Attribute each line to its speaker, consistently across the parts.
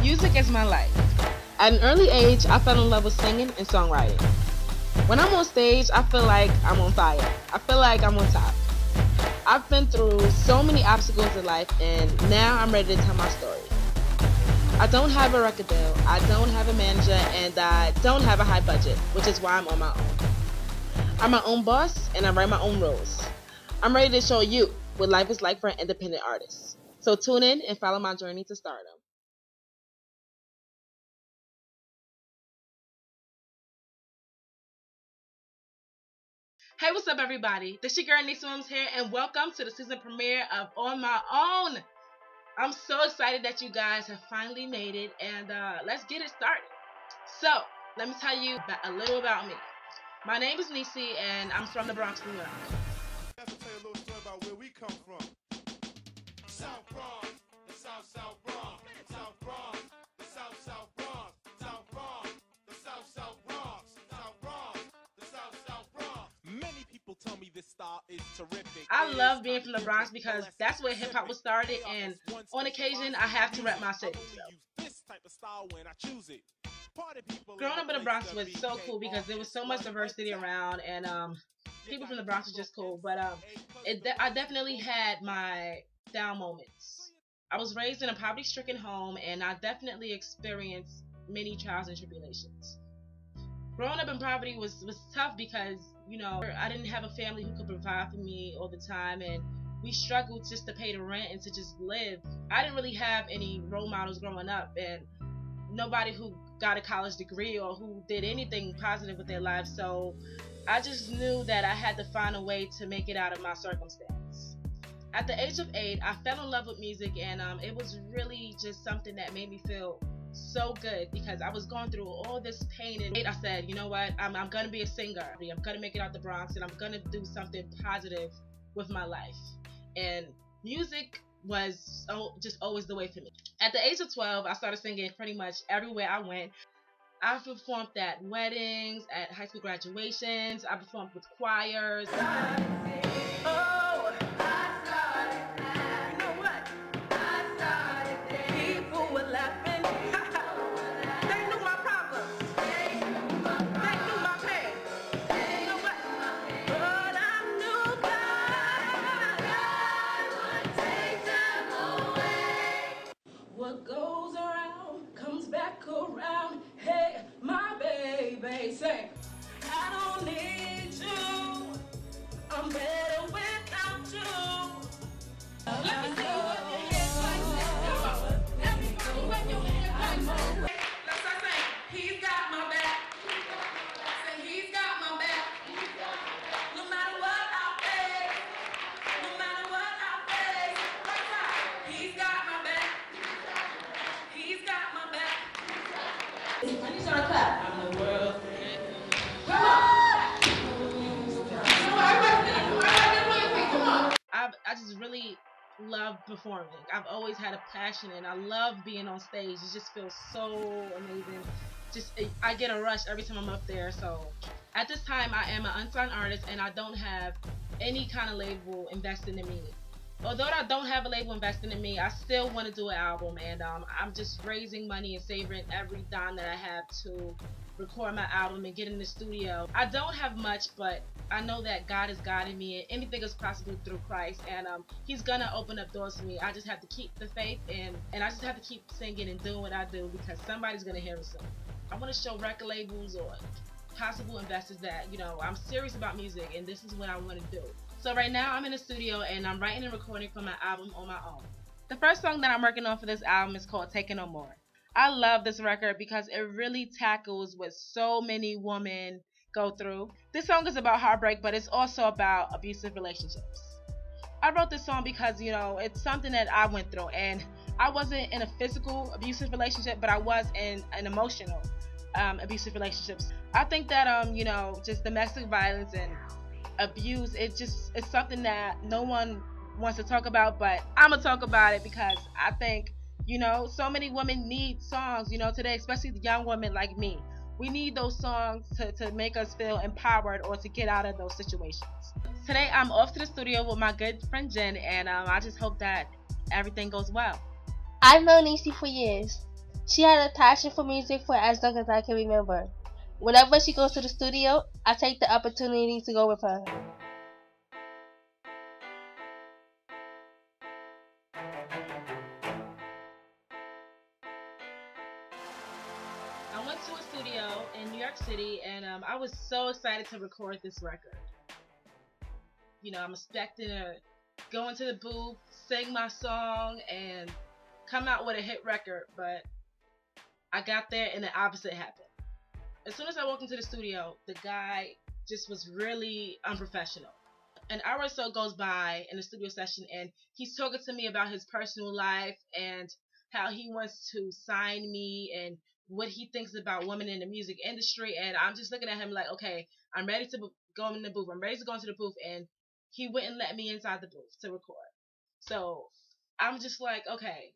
Speaker 1: Music is my life. At an early age, I fell in love with singing and songwriting. When I'm on stage, I feel like I'm on fire. I feel like I'm on top. I've been through so many obstacles in life, and now I'm ready to tell my story. I don't have a record deal, I don't have a manager, and I don't have a high budget, which is why I'm on my own. I'm my own boss, and I write my own rules. I'm ready to show you what life is like for an independent artist. So tune in and follow my journey to stardom. Hey, what's up, everybody? This your girl Niecy here, and welcome to the season premiere of On My Own. I'm so excited that you guys have finally made it, and let's get it started. So, let me tell you a little about me. My name is Niecy, and I'm from the Bronx, New York.
Speaker 2: I have to tell you a little story about where we come from. South Bronx, the South Bronx, South Bronx, the South Bronx, South Bronx, the South Bronx, South Bronx, the South Bronx. Many people tell me this style is terrific.
Speaker 1: I love being from the Bronx because that's where hip hop was started, and on occasion I have to rep my city. Growing up in the Bronx was so cool because there was so much diversity around, and people from the Bronx were just cool. But I definitely had my down moments. I was raised in a poverty-stricken home, and I definitely experienced many trials and tribulations. Growing up in poverty was tough because, you know, I didn't have a family who could provide for me all the time, and we struggled just to pay the rent and to just live. I didn't really have any role models growing up, and nobody who got a college degree or who did anything positive with their lives, so I just knew that I had to find a way to make it out of my circumstance. At the age of 8, I fell in love with music, and it was really just something that made me feel so good because I was going through all this pain, and I said, you know what, I'm gonna be a singer. I'm gonna make it out the Bronx, and I'm gonna do something positive with my life. And music was just always the way for me. At the age of 12, I started singing pretty much everywhere I went. I performed at weddings, at high school graduations. I performed with choirs. What goes around comes back around. Hey, my baby, say, I don't need you. I'm better without you. Let me see you wave your hands like that. Come on, everybody wave your hands like that. Let's start saying, he's got my back. Say, he's got my back. No matter what I face, no matter what I face, right side, he's got my back. He's got my back. I need y'all to clap. I'm the world. Come on. Come on. I just really love performing. I've always had a passion, and I love being on stage. It just feels so amazing. I get a rush every time I'm up there. So at this time, I am an unsigned artist, and I don't have any kind of label investing in me. Although I don't have a label investing in me, I still want to do an album, and I'm just raising money and saving every dime that I have to record my album and get in the studio. I don't have much, but I know that God is guiding me, and anything is possible through Christ, and He's gonna open up doors for me. I just have to keep the faith, and I just have to keep singing and doing what I do because somebody's gonna hear it soon. I want to show record labels or possible investors that, you know, I'm serious about music, and this is what I want to do. So right now I'm in the studio, and I'm writing and recording for my album On My Own. The first song that I'm working on for this album is called Taking No More. I love this record because it really tackles what so many women go through. This song is about heartbreak, but it's also about abusive relationships. I wrote this song because, you know, it's something that I went through, and I wasn't in a physical abusive relationship, but I was in an emotional abusive relationships. I think that you know, just domestic violence and abuse, it's something that no one wants to talk about, but I'm gonna talk about it because I think, you know, so many women need songs, you know, today, especially the young women like me. We need those songs to make us feel empowered or to get out of those situations. Today I'm off to the studio with my good friend Jen, and I just hope that everything goes well.
Speaker 3: I've known Niecy for years. She had a passion for music for as long as I can remember. Whenever she goes to the studio, I take the opportunity to go with her.
Speaker 1: I went to a studio in New York City, and I was so excited to record this record. You know, I'm expecting to go into the booth, sing my song, and come out with a hit record, but I got there and the opposite happened. As soon as I walked into the studio, the guy just was really unprofessional. An hour or so goes by in the studio session, and he's talking to me about his personal life and how he wants to sign me and what he thinks about women in the music industry. And I'm just looking at him like, okay, I'm ready to go in the booth. I'm ready to go into the booth, and he wouldn't let me inside the booth to record. So I'm just like, okay,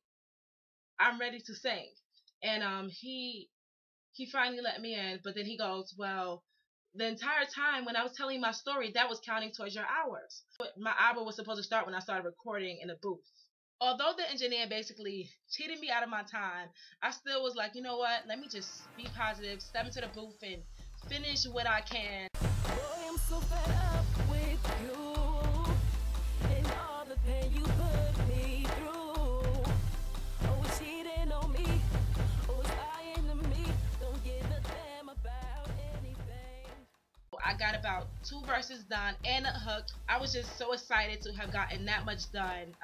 Speaker 1: I'm ready to sing. And he finally let me in, but then he goes, well, the entire time when I was telling my story, that was counting towards your hours. But my hour was supposed to start when I started recording in the booth. Although the engineer basically cheated me out of my time, I still was like, you know what? Let me just be positive, step into the booth, and finish what I can.
Speaker 4: Boy, I'm so fed up with you and all the pain you put me through. Oh, cheating on me, oh, lying to me. Don't give a damn about anything.
Speaker 1: I got about 2 verses done and a hook. I was just so excited to have gotten that much done,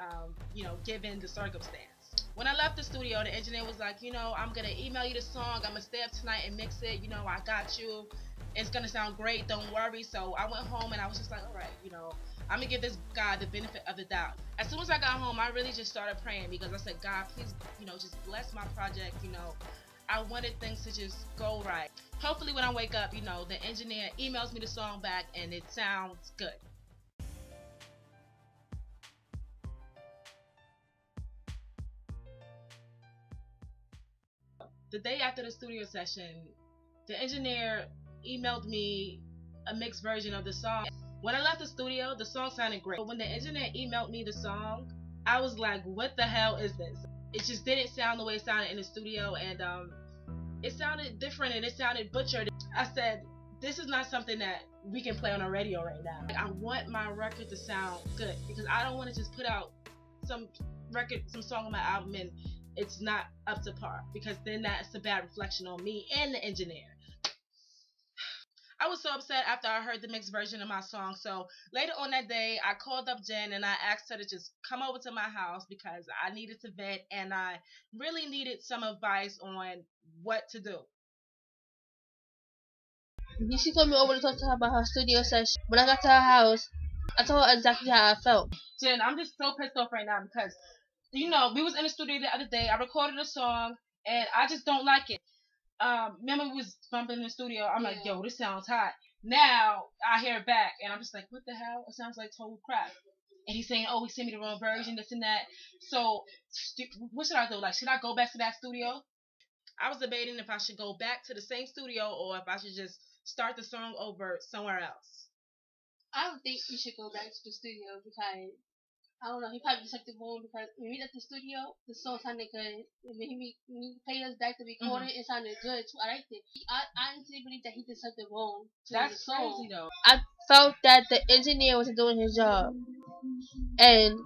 Speaker 1: given the circumstance. When I left the studio, the engineer was like, I'm going to email you the song. I'm going to stay up tonight and mix it. I got you. It's going to sound great. Don't worry. So I went home and I was just like, all right, I'm going to give this guy the benefit of the doubt. As soon as I got home, I really just started praying because I said, God, please, just bless my project. I wanted things to just go right. Hopefully when I wake up, the engineer emails me the song back and it sounds good. The day after the studio session, the engineer emailed me a mixed version of the song. When I left the studio, the song sounded great. But when the engineer emailed me the song, I was like, what the hell is this? It just didn't sound the way it sounded in the studio, and it sounded different and it sounded butchered. I said, this is not something that we can play on the radio right now. I want my record to sound good because I don't want to just put out some song on my album and it's not up to par, because then that's a bad reflection on me and the engineer. I was so upset after I heard the mixed version of my song. So later on that day, I called up Jen and I asked her to just come over to my house because I needed to vent and I really needed some advice on what to do.
Speaker 3: She called me over to talk to her about her studio session. When I got to her house, I told her exactly how I felt.
Speaker 1: Jen, I'm just so pissed off right now because, we was in the studio the other day. I recorded a song and I just don't like it. Remember we was bumping in the studio. I'm like, yo, this sounds hot. Now I hear it back and I'm just like, what the hell? It sounds like total crap. And he's saying, oh, he sent me the wrong version, this and that. So what should I do? Like, should I go back to that studio? I was debating if I should go back to the same studio or if I should just start the song over somewhere else.
Speaker 3: I don't think you should go back to the studio because, I don't know, he probably just took the phone because when we left the studio, the song sounded good. When he played us back to record it, it sounded good too. I liked it. I honestly believe that he just took the phone to the song.
Speaker 1: Crazy though.
Speaker 3: I felt that the engineer wasn't doing his job. And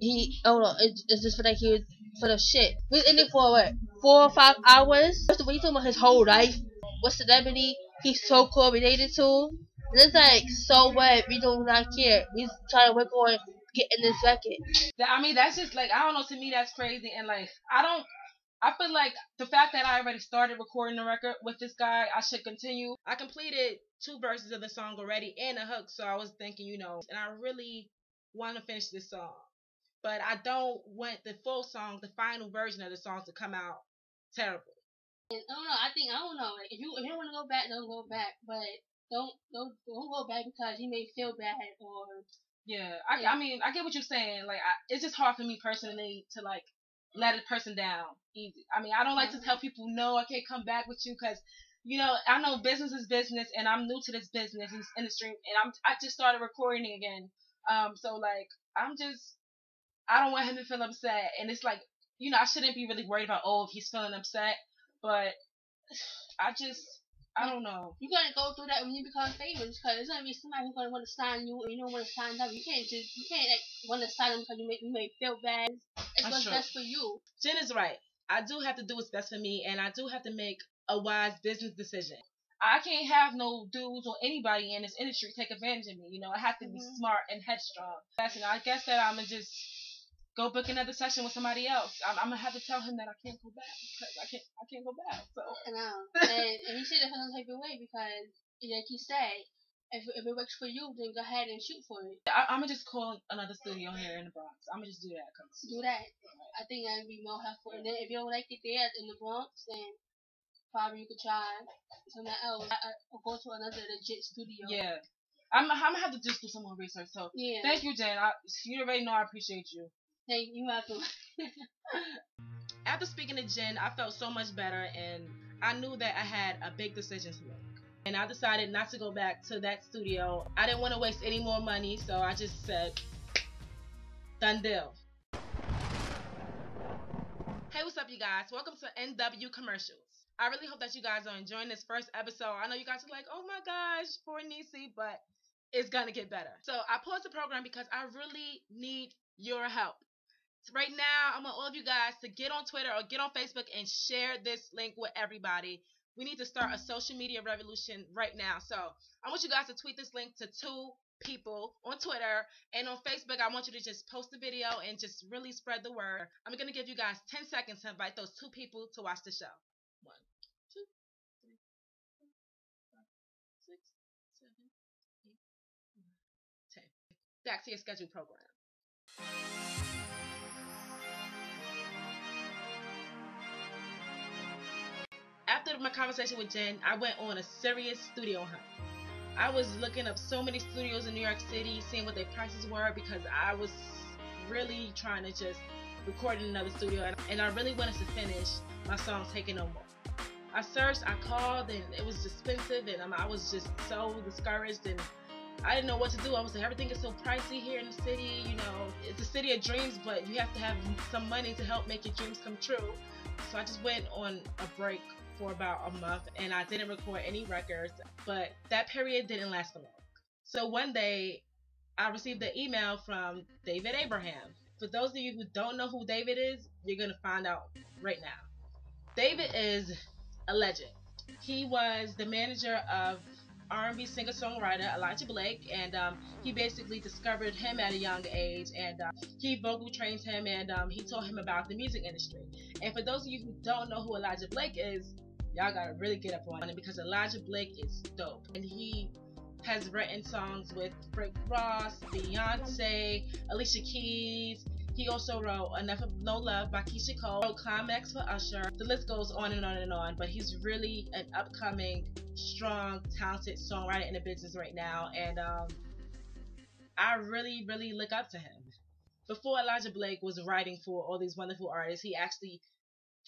Speaker 3: it's just for like he was for the shit. We was in it for what, 4 or 5 hours? First of all, you talking about his whole life. What celebrity he's so correlated to. And it's like, so what? We do not care. We trying to work on getting this record.
Speaker 1: I mean, that's just like, I don't know, to me that's crazy. And like, I feel like the fact that I already started recording the record with this guy, I should continue. I completed 2 verses of the song already and a hook, so I was thinking, and I really want to finish this song. But I don't want the full song, the final version of the song, to come out terrible.
Speaker 3: And I don't know. Like, if you don't want to go back, don't go back. But don't go back because he may feel bad or.
Speaker 1: Yeah, I mean, I get what you're saying. Like, it's just hard for me personally to like let a person down easy. I mean, I don't like to tell people no, I can't come back with you because, I know business is business, and I'm new to this business industry, and I just started recording again. So like, I don't want him to feel upset, and it's like, you know, I shouldn't be really worried about, oh, if he's feeling upset. But I don't know.
Speaker 3: You're gonna go through that when you become famous, because there's gonna be somebody who's gonna want to sign you, and you don't want to sign them. You can't like want to sign them because you may feel bad. It's what's best for you.
Speaker 1: Jen is right. I do have to do what's best for me, and I do have to make a wise business decision. I can't have no dudes or anybody in this industry take advantage of me. You know, I have to be smart and headstrong. And I guess that I'm gonna just go book another session with somebody else. I'm gonna have to tell him that I can't go back because I can't go back. So
Speaker 3: I know, and he should have felt some type of way because, like you said, if it works for you, then go ahead and shoot for it.
Speaker 1: I'm gonna just call another studio here in the Bronx. I'm gonna just do that.
Speaker 3: Do that. I think that'd be more helpful. And then if you don't like it there in the Bronx, then probably you could try something else. Or go to another legit studio.
Speaker 1: Yeah. I'm gonna have to just do some more research. So yeah. Thank you, Jen. You already know I appreciate you.
Speaker 3: Thank you, welcome.
Speaker 1: After speaking to Jen, I felt so much better, and I knew that I had a big decision to make. And I decided not to go back to that studio. I didn't want to waste any more money, so I just said, done deal. Hey, what's up, you guys? Welcome to NW Commercials. I really hope that you guys are enjoying this first episode. I know you guys are like, oh my gosh, poor Niecy, but it's gonna get better. So I paused the program because I really need your help. So right now, I want all of you guys to get on Twitter or get on Facebook and share this link with everybody. We need to start a social media revolution right now. So I want you guys to tweet this link to 2 people on Twitter, and on Facebook I want you to just post the video and just really spread the word. I'm going to give you guys 10 seconds to invite those 2 people to watch the show. 1, 2, 3, 4, 5, 6, 7, 8, 9, 10. Back to your scheduled program. After my conversation with Jen, I went on a serious studio hunt. I was looking up so many studios in New York City, seeing what their prices were, because I was really trying to just record in another studio, and I really wanted to finish my song Taking No More. I searched, I called, and it was expensive, and I was just so discouraged, and I didn't know what to do. I was like, everything is so pricey here in the city. You know, it's a city of dreams, but you have to have some money to help make your dreams come true. So I just went on a break for about a month, and I didn't record any records, but that period didn't last for long. So one day I received an email from David Abraham. For those of you who don't know who David is, you're gonna find out right now. David is a legend. He was the manager of R&B singer-songwriter Elijah Blake, and he basically discovered him at a young age, and he vocal trained him, and he taught him about the music industry. And for those of you who don't know who Elijah Blake is, y'all gotta really get up on it, because Elijah Blake is dope. And he has written songs with Rick Ross, Beyonce, Alicia Keys. He also wrote Enough of No Love by Keisha Cole, wrote Climax for Usher. The list goes on and on and on, but he's really an upcoming, strong, talented songwriter in the business right now, and I really, really look up to him. Before Elijah Blake was writing for all these wonderful artists, he actually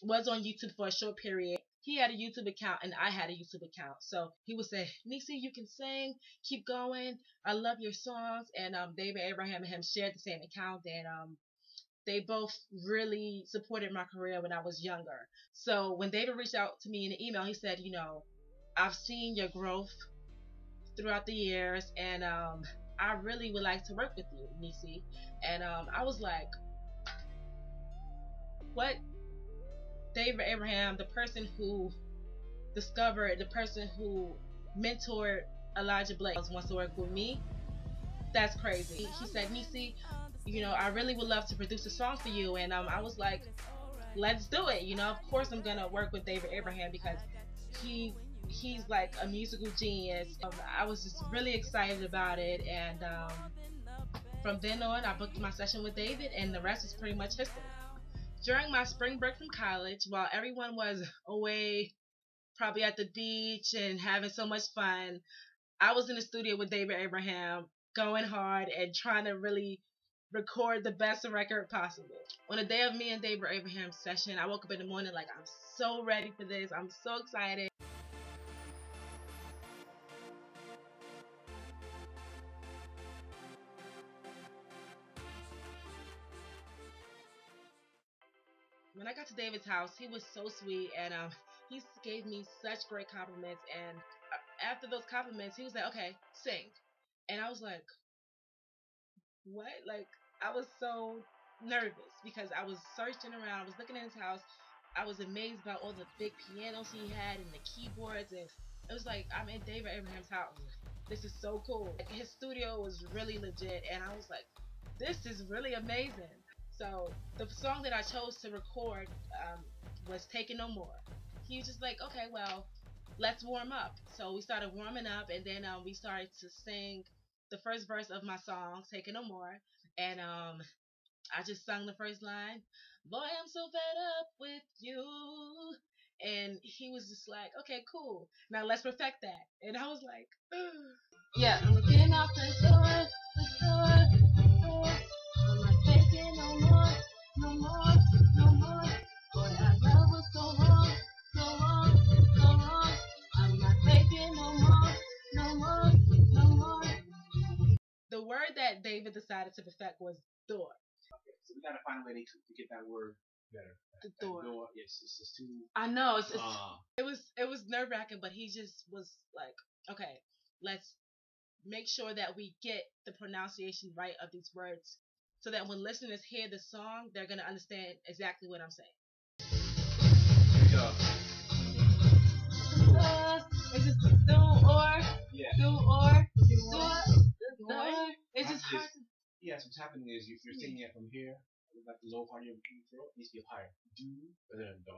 Speaker 1: was on YouTube for a short period. He had a YouTube account, and I had a YouTube account. So he would say, Niecy, you can sing, keep going, I love your songs. And David Abraham and him shared the same account, and they both really supported my career when I was younger. So when David reached out to me in an email, he said, you know, I've seen your growth throughout the years, and I really would like to work with you, Niecy. And I was like, what? David Abraham, the person who discovered, the person who mentored Elijah Blake, wants to work with me? That's crazy. He said, Niecy, you know, I really would love to produce a song for you. And I was like, let's do it. You know, of course I'm gonna work with David Abraham, because he's like a musical genius. I was just really excited about it, and from then on I booked my session with David, and the rest is pretty much history. During my spring break from college, while everyone was away, probably at the beach and having so much fun, I was in the studio with David Abraham, going hard and trying to really record the best record possible. On the day of me and David Abraham's session, I woke up in the morning like, I'm so ready for this. I'm so excited. went to David's house. He was so sweet, and he gave me such great compliments. And after those compliments, he was like, "Okay, sing," and I was like, "What?" Like, I was so nervous because I was searching around. I was looking at his house. I was amazed by all the big pianos he had and the keyboards, and it was like I'm in David Abraham's house. This is so cool. Like, his studio was really legit, and I was like, this is really amazing. So the song that I chose to record was "Taking No More." He was just like, okay, well, let's warm up. So we started warming up, and then we started to sing the first verse of my song, "Taking No More," and I just sung the first line, "Boy, I'm so fed up with you." And he was just like, okay, cool. Now let's perfect that. And I was like, ugh. Yeah, I'm looking out the door, the door. I'm not taking no more, no more, no more. Boy, our love was so wrong, so wrong, so wrong. I'm not taking no more, no more, no more. The word that David decided to perfect was door.
Speaker 5: So we gotta find a way to get that word better.
Speaker 1: The door.
Speaker 5: Yes, it's just too.
Speaker 1: I know. It was nerve wracking, but he just was like, okay, let's make sure that we get the pronunciation right of these words, so that when listeners hear the song, they're gonna understand exactly what I'm saying.
Speaker 5: Here we go.
Speaker 1: It's just do or
Speaker 5: Yeah.
Speaker 1: do or do. It's just hard.
Speaker 5: Yes, what's happening is if you're singing it from here, like the low part of your throat needs to be higher. Do rather than do.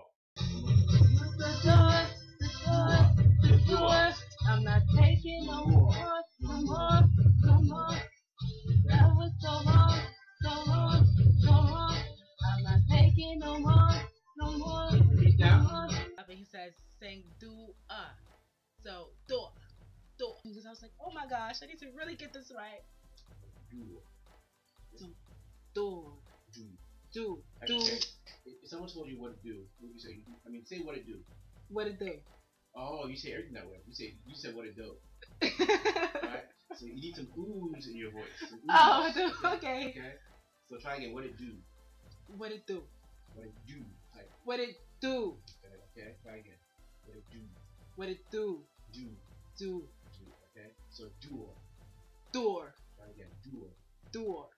Speaker 1: The door. I'm not taking no more, no more, no more. That was so wrong, so wrong, so wrong. I'm not taking no more, no more, no more. But he says, sing do so door, door. Because I was like, oh my gosh, I need to really get this right.
Speaker 5: Do.
Speaker 1: Door. Do.
Speaker 5: Okay. If someone told you what to do, what would you say? I mean, say what it do.
Speaker 1: What it do?
Speaker 5: Oh, you say everything that way. You said what it do. Right? So you need some oohs in your voice.
Speaker 1: Oh, do. Okay.
Speaker 5: Okay. So try again. What it do?
Speaker 1: What it do?
Speaker 5: What it do? Type.
Speaker 1: What it do?
Speaker 5: Okay. Try again. What it do?
Speaker 1: What it do?
Speaker 5: Do.
Speaker 1: Do.
Speaker 5: Okay. So door.
Speaker 1: Door.
Speaker 5: Try again. Door.
Speaker 1: Door.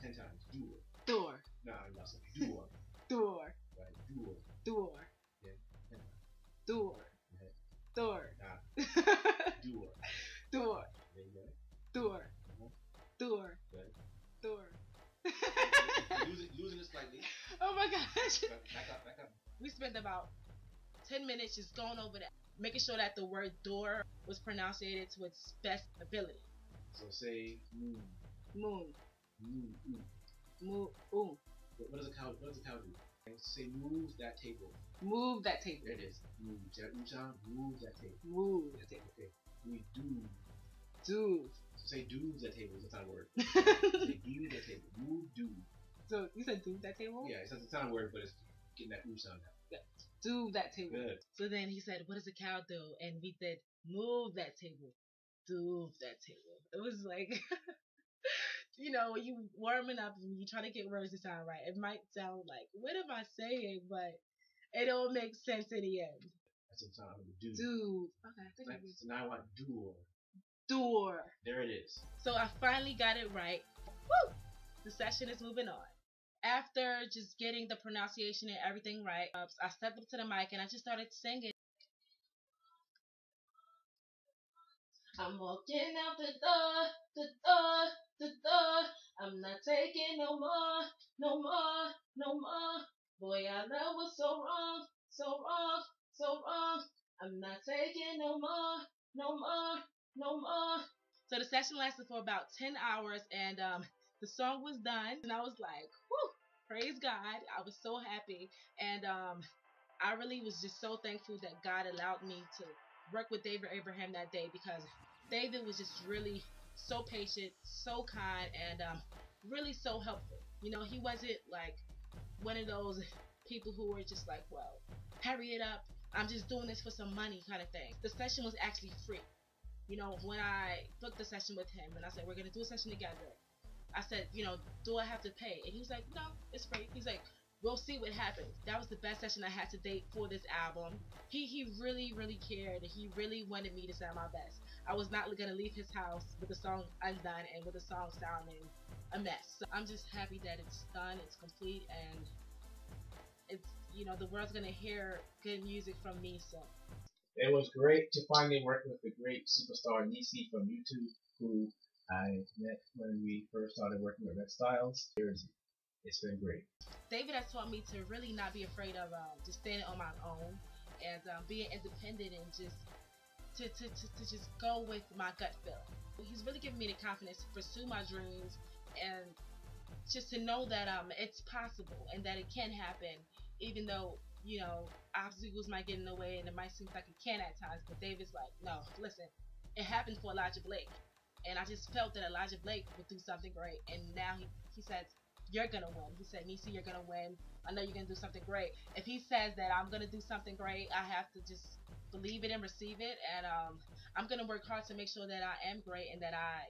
Speaker 5: 10 times. Door.
Speaker 1: Door.
Speaker 5: No, you lost it. Door.
Speaker 1: Door.
Speaker 5: Right. Door.
Speaker 1: Door.
Speaker 5: Yeah. 10 times.
Speaker 1: Door.
Speaker 5: Okay.
Speaker 1: Door.
Speaker 5: Nah. Door.
Speaker 1: Door.
Speaker 5: There you go.
Speaker 1: Door.
Speaker 5: Uh-huh.
Speaker 1: Door.
Speaker 5: Good.
Speaker 1: Door.
Speaker 5: Losing it slightly.
Speaker 1: Oh my gosh.
Speaker 5: Back up.
Speaker 1: We spent about 10 minutes just going over that, making sure that the word door was pronounced to its best ability.
Speaker 5: So say moon.
Speaker 1: Moon.
Speaker 5: Moon.
Speaker 1: Move. Ooh.
Speaker 5: What does a cow do? Say move that table.
Speaker 1: Move that table.
Speaker 5: There it is. Move. Move that table.
Speaker 1: Move that table.
Speaker 5: Okay. We do.
Speaker 1: Do.
Speaker 5: So say do that table. It's not a word. Say do that table. Move do.
Speaker 1: So you said do that table?
Speaker 5: Yeah, it's not a word, but it's getting that ooh sound out.
Speaker 1: Yeah. Do that table.
Speaker 5: Good.
Speaker 1: So then he said, what does a cow do? And we said, move that table. Do that table. It was like, you know, when you warming up and you try to get words to sound right, it might sound like, what am I saying? But it all makes sense in the end.
Speaker 5: That's what I'm talking about. Do.
Speaker 1: Do. Okay, I think
Speaker 5: Right. So now I want door.
Speaker 1: door.
Speaker 5: There it is.
Speaker 1: So I finally got it right. Woo! The session is moving on. After just getting the pronunciation and everything right, I stepped up to the mic and I just started singing. I'm walking out the door. I'm not taking no more, no more, no more. Boy, our love was so wrong, so wrong, so wrong. I'm not taking no more, no more, no more. So the session lasted for about 10 hours, and the song was done, and I was like, whew, praise God. I was so happy, and I really was just so thankful that God allowed me to work with David Abraham that day, because David was just really so patient, so kind, and really so helpful. You know, he wasn't like one of those people who were just like, well, hurry it up, I'm just doing this for some money kind of thing. The session was actually free. You know, when I booked the session with him and I said, we're going to do a session together, I said, you know, do I have to pay? And he was like, no, it's free. He's like, we'll see what happens. That was the best session I had to date for this album. He really, really cared. He really wanted me to sound my best. I was not gonna leave his house with the song undone and with the song sounding a mess. So I'm just happy that it's done, it's complete, and it's, you know, the world's gonna hear good music from me soon.
Speaker 5: It was great to finally work with the great superstar Niecy from YouTube, who I met when we first started working with Red Styles. It's been great.
Speaker 1: David has taught me to really not be afraid of just standing on my own and being independent and just to just go with my gut feel. He's really given me the confidence to pursue my dreams and just to know that it's possible and that it can happen, even though, you know, obstacles might get in the way and it might seem like it can at times. But David's like, no, listen, it happened for Elijah Blake, and I just felt that Elijah Blake would do something great, and now he says, you're gonna win. He said, Niecy, you're gonna win. I know you're gonna do something great. If he says that I'm gonna do something great, I have to just believe it and receive it, and I'm gonna work hard to make sure that I am great and that I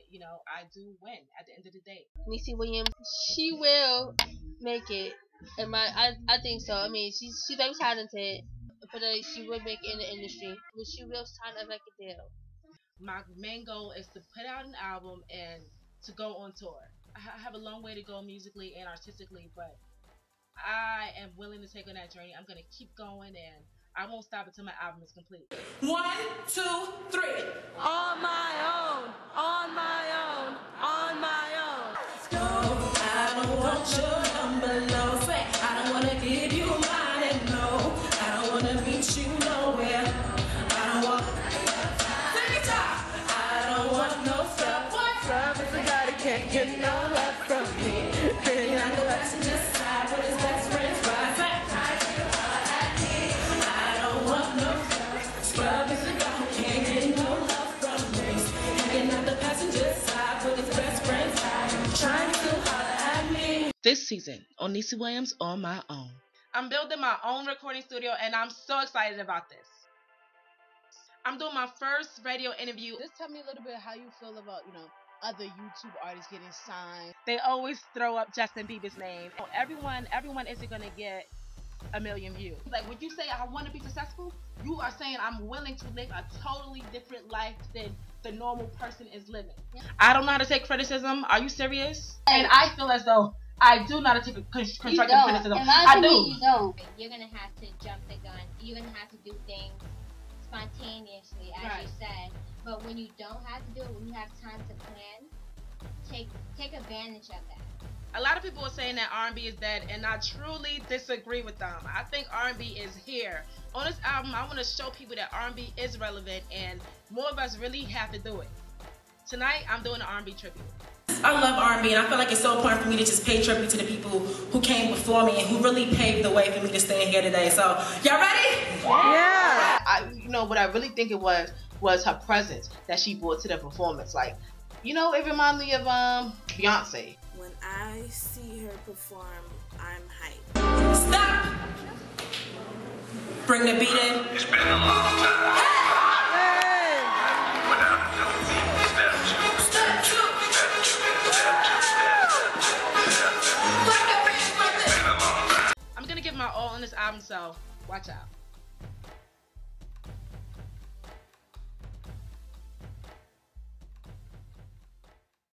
Speaker 1: do win at the end of the day.
Speaker 3: Niecy Williams, she will make it. I think so. I mean, she's very talented. She will make it in the industry, but she will sign a record deal.
Speaker 1: My main goal is to put out an album and to go on tour. I have a long way to go musically and artistically, but I am willing to take on that journey. I'm gonna keep going, and I won't stop until my album is complete.
Speaker 4: 1, 2, 3. On my own, on my own, on my own. No, I don't want your number, no. Say, I don't wanna give you mine, and no, I don't wanna meet you nowhere. I don't want. I don't want no stuff. Love is a guy that can't get no love from me. Really on the passenger side with his best friends ride. I don't want no stuff. Love is a guy who can't get no love from me. Hanging on the passenger side with his best friends ride. Trying to holler at me.
Speaker 1: This season on Niecy Williams On My Own, I'm building my own recording studio, and I'm so excited about this. I'm doing my first radio interview.
Speaker 6: Just tell me a little bit how you feel about, other YouTube artists getting signed.
Speaker 1: They always throw up Justin Bieber's name. Everyone isn't gonna get a million views. Like, when you say I want to be successful, you are saying I'm willing to live a totally different life than the normal person is living. I don't know how to take criticism. Are you serious? And I feel as though I do not take constructive criticism. I do.
Speaker 7: You don't. You're gonna have to jump the gun. You're gonna have to do things spontaneously, as you said. But when you don't have to do it, when you have time to plan, take advantage of that.
Speaker 1: A lot of people are saying that R&B is dead, and I truly disagree with them. I think R&B is here. On this album, I want to show people that R&B is relevant, and more of us really have to do it. Tonight, I'm doing an R&B tribute.
Speaker 8: I love R&B, and I feel like it's so important for me to just pay tribute to the people who came before me and who really paved the way for me to stand here today. So, y'all ready?
Speaker 6: Yeah.
Speaker 1: What I really think it was her presence that she brought to the performance. Like, it reminded me of Beyonce.
Speaker 9: When I see her perform, I'm hyped.
Speaker 8: Stop! Bring the beat in.
Speaker 2: It's been a long time. Without a new beat, step two.
Speaker 1: I'm gonna give my all on this album, so watch out.